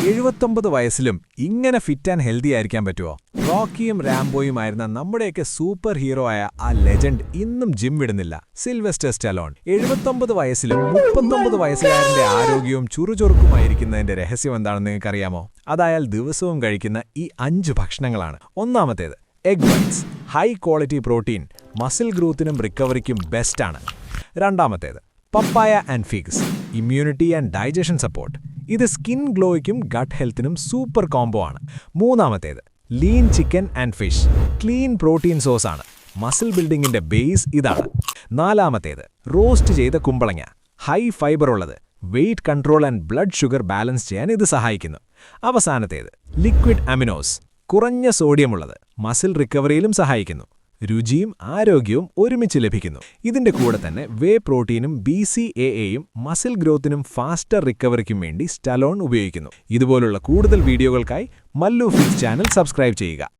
79 വയസ്സിലും ഇങ്ങനെ fit and healthy ആയിരിക്കാൻ പറ്റുമോ? റോക്കിയും റാംബോയുമായിരുന്ന നമ്മുടെയൊക്കെ സൂപ്പർ ഹീറോ ആയ ആ ലെജൻഡ് ഇന്നും ജിം വിടുന്നില്ല. സിൽവെസ്റ്റർ സ്റ്റലോൺ 79 വയസ്സിലും 39 വയസ്സുകാരന്റെ ആരോഗ്യവും ചുറുചുറുക്കുമായിരിക്കുന്നതിന്റെ രഹസ്യം എന്താണെന്ന് നിങ്ങൾക്കറിയാമോ? അതയാൾ ദിവസവും കഴിക്കുന്ന ഈ 5 ഭക്ഷണങ്ങളാണ്. ഒന്നാമത്തേത് egg whites. High quality protein muscle ഗ്രോത്തിനും റിക്കവറിക്കും ബെസ്റ്റാണ്. രണ്ടാമത്തേത് papaya and figs. Immunity and digestion support. ഇത് സ്കിൻ ഗ്ലോയ്ക്കും ഗട്ട് ഹെൽത്തിനും സൂപ്പർ കോംബോ ആണ്. മൂന്നാമത്തേത് lean chicken and fish. Clean protein source ആണ്. മസിൽ ബിൽഡിങ്ങിന്റെ ബേസ് ഇതാണ്. നാലാമത്തേത് റോസ്റ്റ് ചെയ്ത കുമ്പളങ്ങ. ഹൈ ഫൈബർ ഉള്ളത്. Weight control and blood sugar balance ചെയ്യാൻ ഇത് സഹായിക്കുന്നു. അവസാനത്തേത് ലിക്വിഡ് അമിനോസ്. കുറഞ്ഞ സോഡിയമുള്ളത്. മസിൽ റിക്കവറിയിലും സഹായിക്കുന്നു. രുചിയും ആരോഗ്യവും ഒരുമിച്ച് ലഭിക്കുന്നു. ഇതിന്റെ കൂടെ തന്നെ വേ പ്രോട്ടീനും BCAAയും മസിൽ ഗ്രോത്തിനും ഫാസ്റ്റർ റിക്കവറിക്കും വേണ്ടി സ്റ്റലോൺ ഉപയോഗിക്കുന്നു. ഇതുപോലുള്ള കൂടുതൽ വീഡിയോകൾക്കായി മല്ലു ഫിറ്റ്സ് ചാനൽ സബ്സ്ക്രൈബ് ചെയ്യുക.